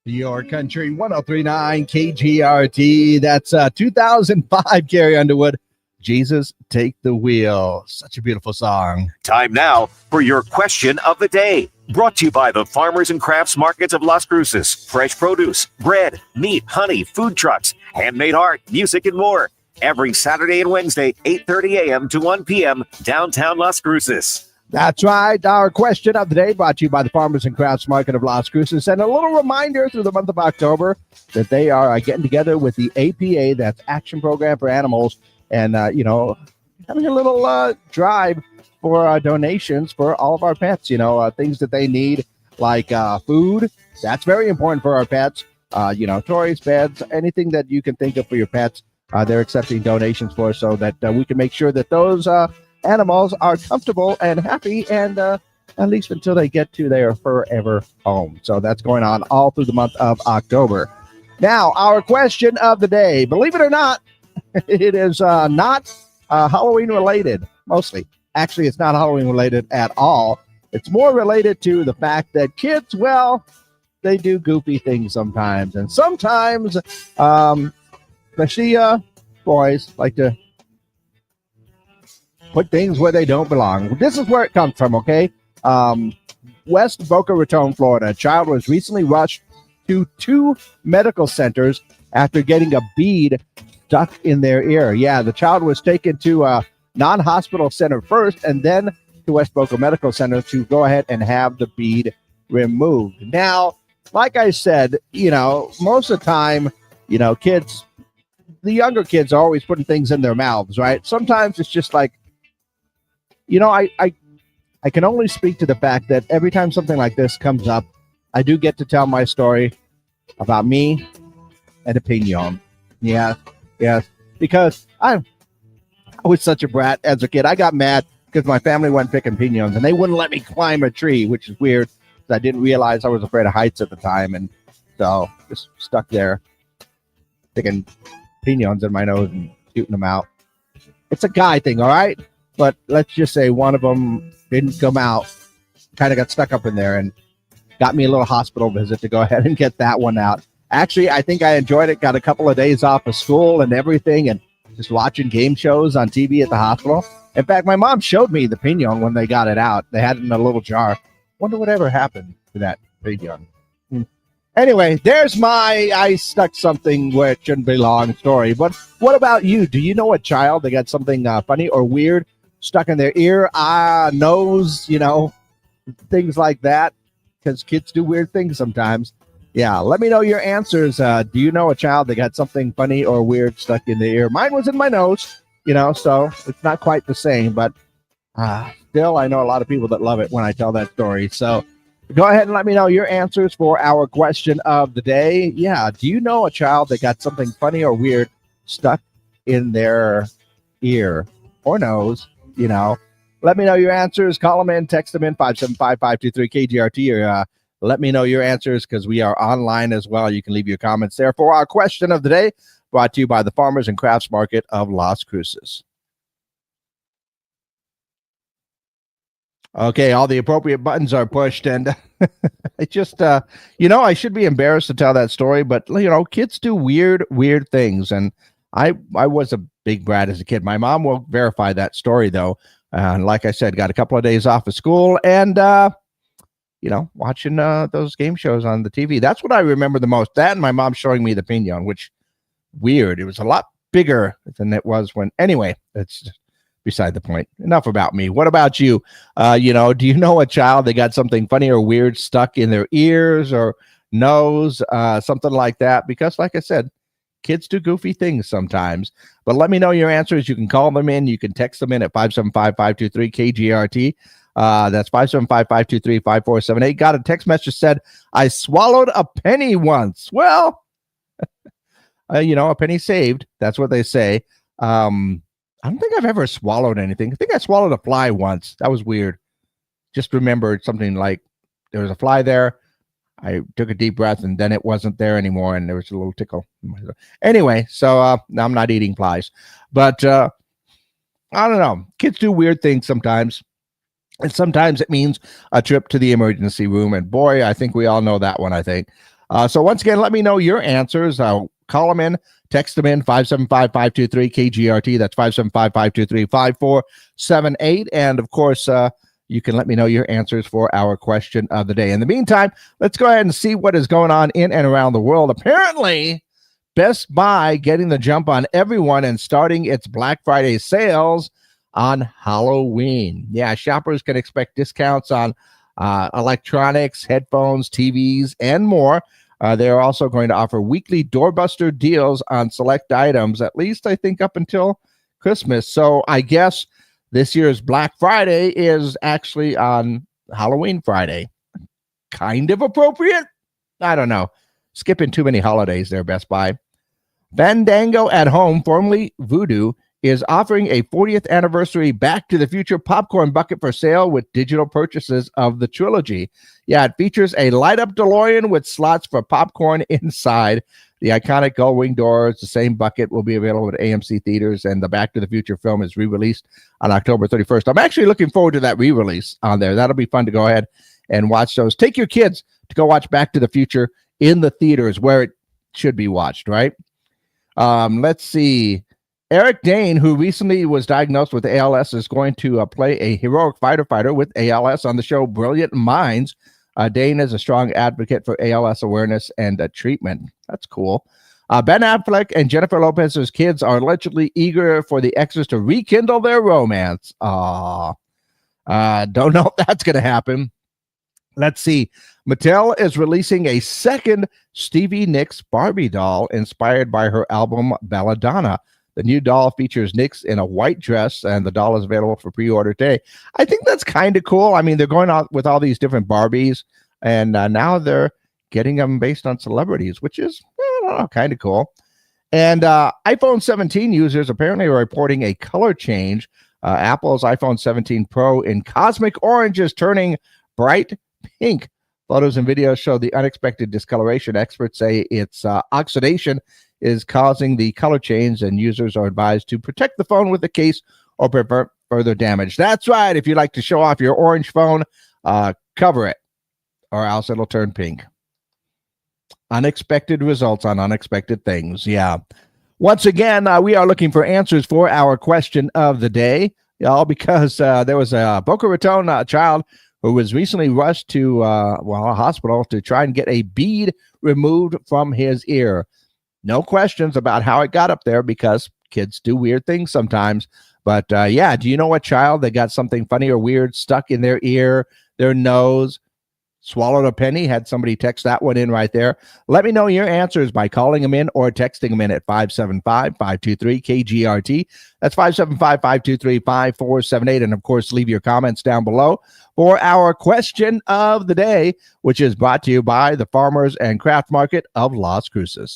Your country 1039 KGRT. That's 2005 Carrie Underwood. Jesus, take the wheel. Such a beautiful song. Time now for your question of the day. Brought to you by the Farmers and Crafts Markets of Las Cruces. Fresh produce, bread, meat, honey, food trucks, handmade art, music, and more. Every Saturday and Wednesday, 8:30 a.m. to 1 p.m. downtown Las Cruces. That's right. Our question of the day brought to you by the Farmers and Crafts Market of Las Cruces. And a little reminder through the month of October that they are getting together with the APA, that's Action Program for Animals, and, having a little drive for donations for all of our pets, things that they need, like food. That's very important for our pets. Toys, beds, anything that you can think of for your pets. They're accepting donations for so that we can make sure that those animals are comfortable and happy, and at least until they get to their forever home. So that's going on all through the month of October. Now, our question of the day, believe it or not, it is not Halloween related, mostly. Actually, it's not Halloween related at all. It's more related to the fact that kids, well, they do goofy things sometimes. And sometimes, especially boys, like to put things where they don't belong. This is where it comes from, okay? West Boca Raton, Florida. A child was recently rushed to 2 medical centers after getting a bead stuck in their ear. Yeah, the child was taken to a non-hospital center first, and then to West Boca Medical Center to go ahead and have the bead removed. Now, like I said, most of the time, kids, the younger kids are always putting things in their mouths, right? Sometimes it's just like, I can only speak to the fact that every time something like this comes up, I do get to tell my story about me and opinion. Yeah, yes, because I was such a brat as a kid. I got mad because my family went picking piñons and they wouldn't let me climb a tree, which is weird. I didn't realize I was afraid of heights at the time, and so just stuck there picking piñons in my nose and shooting them out. It's a guy thing, all right? But let's just say one of them didn't come out, kind of got stuck up in there, and got me a little hospital visit to go ahead and get that one out. Actually, I think I enjoyed it. Got a couple of days off of school and everything, and just watching game shows on TV at the hospital. In fact, my mom showed me the piñon when they got it out. They had it in a little jar. Wonder whatever happened to that piñon. Anyway, there's my I stuck something where it shouldn't belong story. But what about you? Do you know a child that got something funny or weird stuck in their ear, nose, things like that? Because kids do weird things sometimes. Yeah, let me know your answers. Do you know a child that got something funny or weird stuck in their ear? Mine was in my nose, so it's not quite the same. But still, I know a lot of people that love it when I tell that story. So go ahead and let me know your answers for our question of the day. Yeah, do you know a child that got something funny or weird stuck in their ear or nose? Let me know your answers. Call them in, text them in, 575-523-KGRT, or let me know your answers because we are online as well. You can leave your comments there for our question of the day, brought to you by the Farmers and Crafts Market of Las Cruces. Okay, all the appropriate buttons are pushed, and I just, I should be embarrassed to tell that story, but, kids do weird things, and I was a big brat as a kid. My mom will verify that story, though. Like I said, got a couple of days off of school, and, watching those game shows on the TV. That's what I remember the most. That and my mom showing me the piñon, which, weird. It was a lot bigger than it was when, anyway, that's just beside the point. Enough about me. What about you? Do you know a child that got something funny or weird stuck in their ears or nose, something like that? Because like I said, kids do goofy things sometimes. But let me know your answers. You can call them in. You can text them in at 575-523-KGRT. That's 575-523-5478. Got a text message said, I swallowed a penny once. Well, a penny saved. That's what they say. I don't think I've ever swallowed anything. I think I swallowed a fly once. That was weird. Just remembered something like there was a fly there. I took a deep breath and then it wasn't there anymore. And there was a little tickle. Anyway, so now I'm not eating flies. But I don't know. Kids do weird things sometimes. And sometimes it means a trip to the emergency room. And boy, I think we all know that one, I think. So once again, let me know your answers. Call them in, text them in, 575-523-KGRT. That's 575-523-5478. And of course, you can let me know your answers for our question of the day. In the meantime, let's go ahead and see what is going on in and around the world. Apparently, Best Buy getting the jump on everyone and starting its Black Friday sales on Halloween. Yeah, shoppers can expect discounts on electronics, headphones, TVs, and more. They are also going to offer weekly doorbuster deals on select items, at least I think up until Christmas. So I guess this year's Black Friday is actually on Halloween Friday. Kind of appropriate? I don't know. Skipping too many holidays there, Best Buy. Fandango at Home, formerly Voodoo, is offering a 40th anniversary Back to the Future popcorn bucket for sale with digital purchases of the trilogy. Yeah, it features a light-up DeLorean with slots for popcorn inside. The iconic gull-wing doors, the same bucket, will be available at AMC theaters, and the Back to the Future film is re-released on October 31st. I'm actually looking forward to that re-release on there. That'll be fun to go ahead and watch those. Take your kids to go watch Back to the Future in the theaters where it should be watched, right? Let's see. Eric Dane, who recently was diagnosed with ALS, is going to play a heroic fighter with ALS on the show Brilliant Minds. Dane is a strong advocate for ALS awareness and treatment. That's cool. Ben Affleck and Jennifer Lopez's kids are allegedly eager for the exes to rekindle their romance. Don't know if that's going to happen. Let's see. Mattel is releasing a second Stevie Nicks Barbie doll inspired by her album Belladonna. The new doll features Nicks in a white dress, and the doll is available for pre-order today. I think that's kind of cool. I mean, they're going out with all these different Barbies, and now they're getting them based on celebrities, which is kind of cool. And iPhone 17 users apparently are reporting a color change. Apple's iPhone 17 Pro in cosmic orange is turning bright pink. Photos and videos show the unexpected discoloration. Experts say its oxidation is causing the color change, and users are advised to protect the phone with the case or prevent further damage. That's right. If you like to show off your orange phone, cover it, or else it'll turn pink. Unexpected results on unexpected things. Yeah. Once again, we are looking for answers for our question of the day, y'all, because there was a Boca Raton child who was recently rushed to a hospital to try and get a bead removed from his ear. No questions about how it got up there because kids do weird things sometimes. But do you know what child that got something funny or weird stuck in their ear, their nose, swallowed a penny? Had somebody text that one in right there. Let me know your answers by calling them in or texting them in at 575-523-KGRT. That's 575-523-5478. And, of course, leave your comments down below for our question of the day, which is brought to you by the Farmers and Craft Market of Las Cruces.